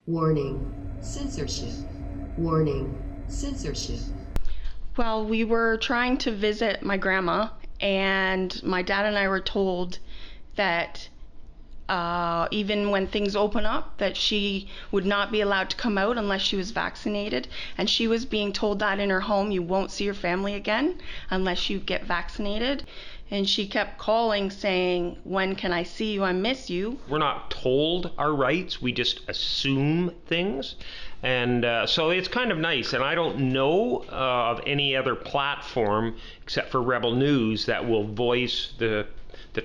Warning, censorship. Warning, censorship. Well, we were trying to visit my grandma, and my dad and I were told that even when things open up, that she would not be allowed to come out unless she was vaccinated. And she was being told that in her home, you won't see your family again unless you get vaccinated. And she kept calling saying, when can I see you? I miss you. We're not told our rights, we just assume things. And so it's kind of nice. And I don't know of any other platform except for Rebel News that will voice the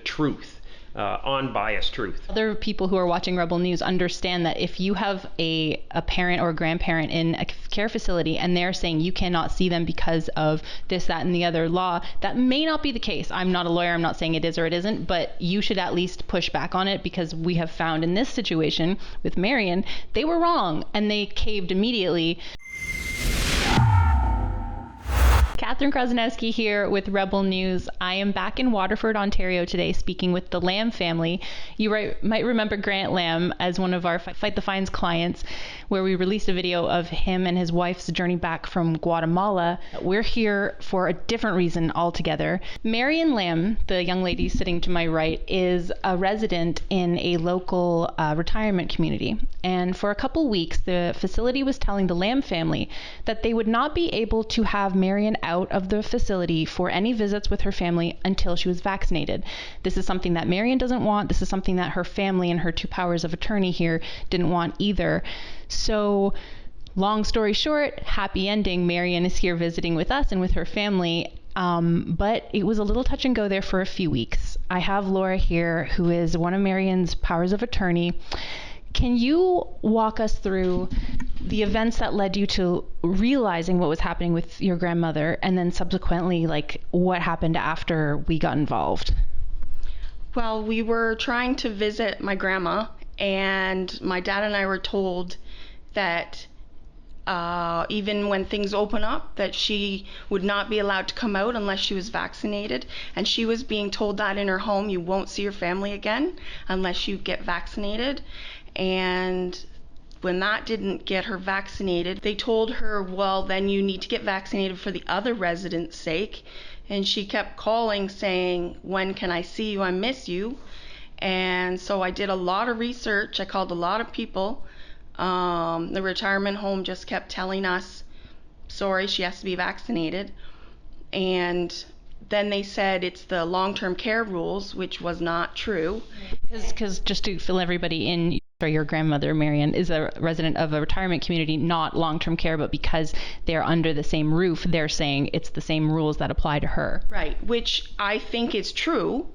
truth. Unbiased truth. Other people who are watching Rebel News understand that if you have a parent or a grandparent in a care facility and they're saying you cannot see them because of this, that, and the other law, that may not be the case. I'm not a lawyer. I'm not saying it is or it isn't, but you should at least push back on it, because we have found in this situation with Marion, they were wrong and they caved immediately. Catherine Krasnowski here with Rebel News. I am back in Waterford, Ontario today, speaking with the Lamb family. You might remember Grant Lamb as one of our Fight the Fines clients, where we released a video of him and his wife's journey back from Guatemala. We're here for a different reason altogether. Marion Lamb, the young lady sitting to my right, is a resident in a local retirement community. And for a couple weeks, the facility was telling the Lamb family that they would not be able to have Marion out of the facility for any visits with her family until she was vaccinated. This is something that Marion doesn't want. This is something that her family and her two powers of attorney here didn't want either. So, long story short, happy ending. Marion is here visiting with us and with her family. But it was a little touch and go there for a few weeks. I have Laura here, who is one of Marion's powers of attorney. Can you walk us through the events that led you to realizing what was happening with your grandmother, and then subsequently, like, what happened after we got involved? Well, we were trying to visit my grandma, and my dad and I were told that even when things open up, that she would not be allowed to come out unless she was vaccinated. And she was being told that in her home, you won't see your family again unless you get vaccinated. And when that didn't get her vaccinated, they told her, well, then you need to get vaccinated for the other residents' sake. And she kept calling saying, when can I see you? I miss you. And so I did a lot of research. I called a lot of people. The retirement home just kept telling us, sorry, she has to be vaccinated. And then they said it's the long-term care rules, which was not true. Because just to fill everybody in, your grandmother, Marion, is a resident of a retirement community, not long-term care, but because they're under the same roof, they're saying it's the same rules that apply to her. Right, which I think is true,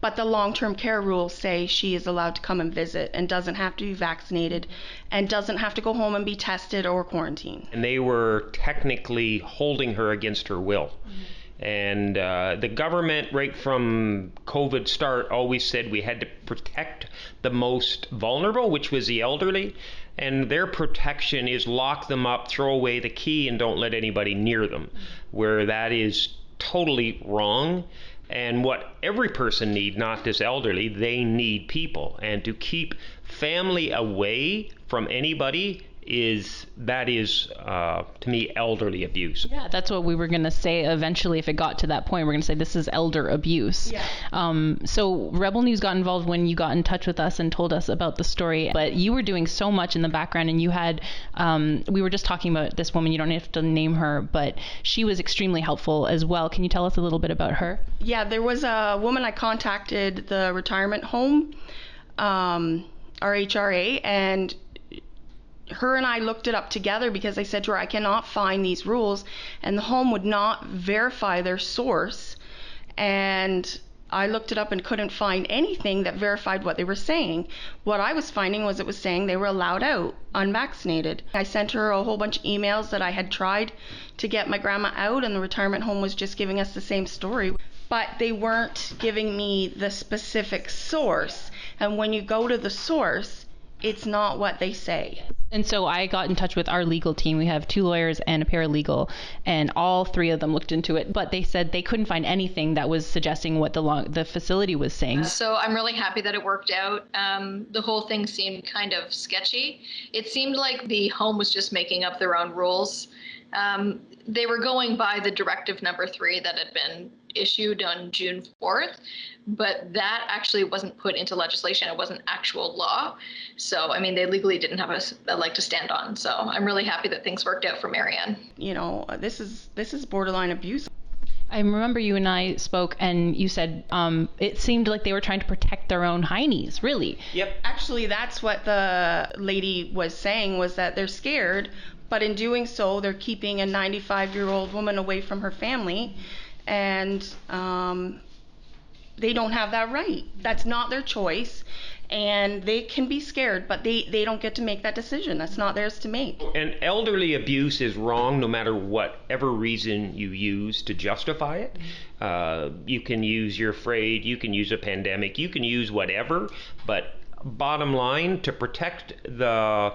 but the long-term care rules say she is allowed to come and visit and doesn't have to be vaccinated and doesn't have to go home and be tested or quarantined. And they were technically holding her against her will. Mm-hmm. And the government, right from COVID start, always said we had to protect the most vulnerable, which was the elderly. And their protection is lock them up, throw away the key, and don't let anybody near them, where that is totally wrong. And what every person needs, not just elderly, they need people. And to keep family away from anybody is to me elderly abuse. Yeah, that's what we were going to say eventually. If it got to that point, we're going to say this is elder abuse. Yeah. So Rebel News got involved when you got in touch with us and told us about the story, but you were doing so much in the background, and you had we were just talking about this woman, you don't have to name her, but she was extremely helpful as well. Can you tell us a little bit about her? Yeah, there was a woman I contacted, the retirement home, RHRA, and her and I looked it up together because I said to her, I cannot find these rules, and the home would not verify their source. And I looked it up and couldn't find anything that verified what they were saying. What I was finding was it was saying they were allowed out, unvaccinated. I sent her a whole bunch of emails that I had tried to get my grandma out, and the retirement home was just giving us the same story. But they weren't giving me the specific source. And when you go to the source, it's not what they say. And so I got in touch with our legal team. We have 2 lawyers and a paralegal, and all 3 of them looked into it. But they said they couldn't find anything that was suggesting what the facility was saying. So I'm really happy that it worked out. The whole thing seemed kind of sketchy. It seemed like the home was just making up their own rules. They were going by the directive number 3 that had been issued on June 4th, but that actually wasn't put into legislation. It wasn't actual law. So, I mean, they legally didn't have a leg to stand on. So I'm really happy that things worked out for Marion. You know, this is borderline abuse. I remember you and I spoke, and you said it seemed like they were trying to protect their own heinies, really. Yep. Actually, that's what the lady was saying, was that they're scared, but in doing so, they're keeping a 95-year-old woman away from her family, and they don't have that right. That's not their choice, and they can be scared, but they don't get to make that decision. That's not theirs to make. And elderly abuse is wrong no matter whatever reason you use to justify it. You can use you're afraid, you can use a pandemic, you can use whatever, but bottom line, to protect the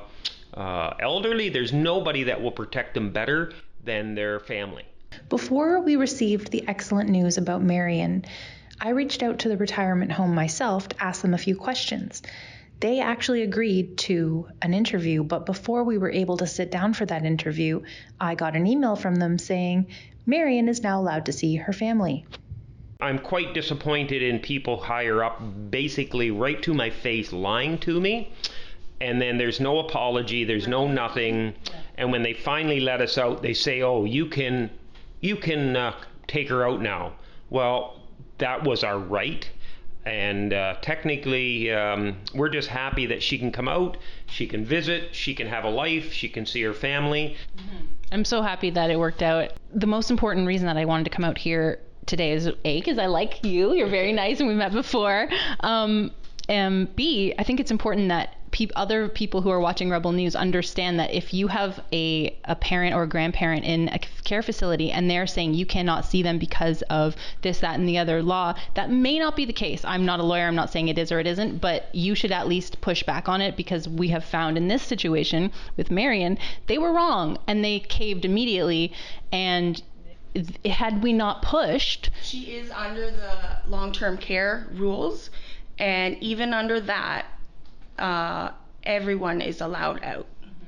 elderly, there's nobody that will protect them better than their family. Before we received the excellent news about Marion, I reached out to the retirement home myself to ask them a few questions. They actually agreed to an interview, but before we were able to sit down for that interview, I got an email from them saying Marion is now allowed to see her family. I'm quite disappointed in people higher up basically right to my face lying to me, and then there's no apology, there's no nothing, and when they finally let us out, they say, oh, you can take her out now. Well, that was our right, and technically we're just happy that she can come out, she can visit, she can have a life, she can see her family. I'm so happy that it worked out. The most important reason that I wanted to come out here today is A, because I like you, you're very nice and we met before, and B, I think it's important that other people who are watching Rebel News understand that if you have a parent or a grandparent in a care facility and they're saying you cannot see them because of this, that, and the other law, that may not be the case. I'm not a lawyer. I'm not saying it is or it isn't, but you should at least push back on it, because we have found in this situation with Marion, they were wrong and they caved immediately. And had we not pushed... She is under the long-term care rules, and even under that, everyone is allowed out.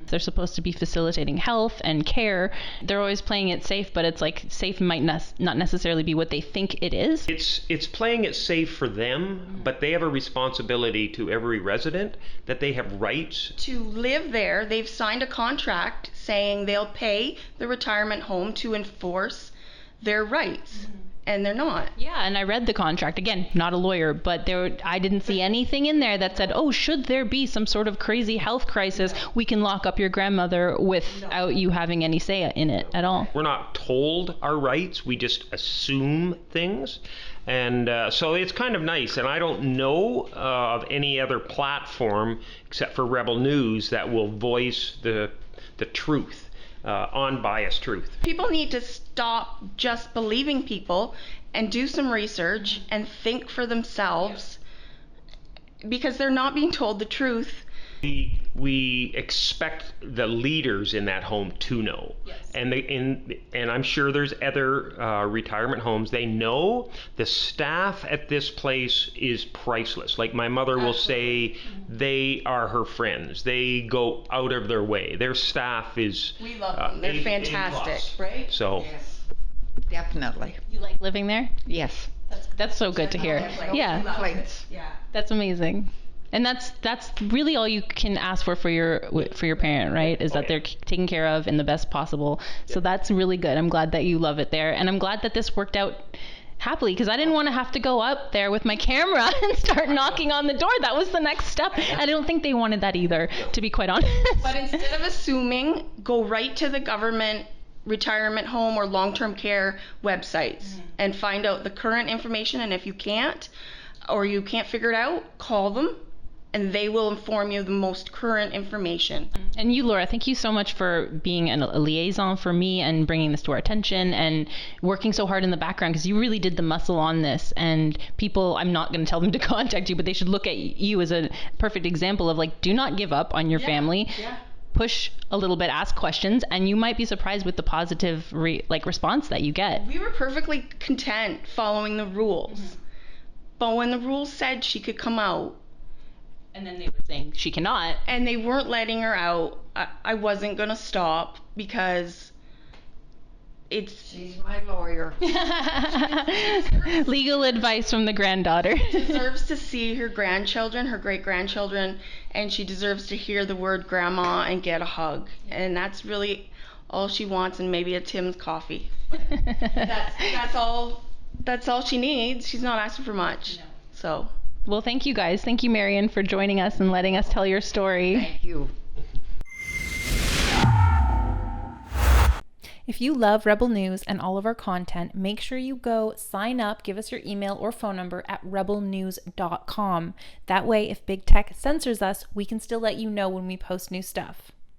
They're supposed to be facilitating health and care. They're always playing it safe, but it's like safe might not necessarily be what they think it is. It's playing it safe for them, but they have a responsibility to every resident that they have rights. To live there, they've signed a contract saying they'll pay the retirement home to enforce their rights. And they're not. Yeah, and I read the contract. Again, not a lawyer, but I didn't see anything in there that said, oh, should there be some sort of crazy health crisis, we can lock up your grandmother without you having any say in it at all. We're not told our rights, we just assume things. And so it's kind of nice, and I don't know of any other platform except for Rebel News that will voice the truth. Unbiased truth. People need to stop just believing people and do some research and think for themselves, because they're not being told the truth. We expect the leaders in that home to know. Yes. And I'm sure there's other retirement homes. They know the staff at this place is priceless. Like my mother will say, they are her friends. They go out of their way. Their staff is... We love them. They're fantastic, right? So... Yes, definitely. You like living there? Yes. That's so good to hear. Yeah. That's amazing. And that's really all you can ask for your parent, right? Is that they're taken care of in the best possible. So that's really good. I'm glad that you love it there, and I'm glad that this worked out happily, because I didn't want to have to go up there with my camera and start knocking on the door. That was the next step. I don't think they wanted that either, to be quite honest. But instead of assuming, go right to the government retirement home or long-term care websites and find out the current information. And if you can't, or you can't figure it out, call them, and they will inform you the most current information. And you, Laura, thank you so much for being a liaison for me and bringing this to our attention and working so hard in the background, because you really did the muscle on this. And people, I'm not going to tell them to contact you, but they should look at you as a perfect example of, like, do not give up on your family. Yeah. push a little bit, ask questions, and you might be surprised with the positive response that you get. We were perfectly content following the rules. But when the rules said she could come out, And then they were saying she cannot. and they weren't letting her out, I wasn't going to stop because She's my lawyer. Legal advice from the granddaughter. deserves to see her grandchildren, her great-grandchildren, and she deserves to hear the word grandma and get a hug. And that's really all she wants, and maybe a Tim's coffee. That's all she needs. She's not asking for much. No. So, Well, thank you guys. Thank you, Marion, for joining us and letting us tell your story. Thank you. If you love Rebel News and all of our content, make sure you go sign up, give us your email or phone number at rebelnews.com. That way, if big tech censors us, we can still let you know when we post new stuff.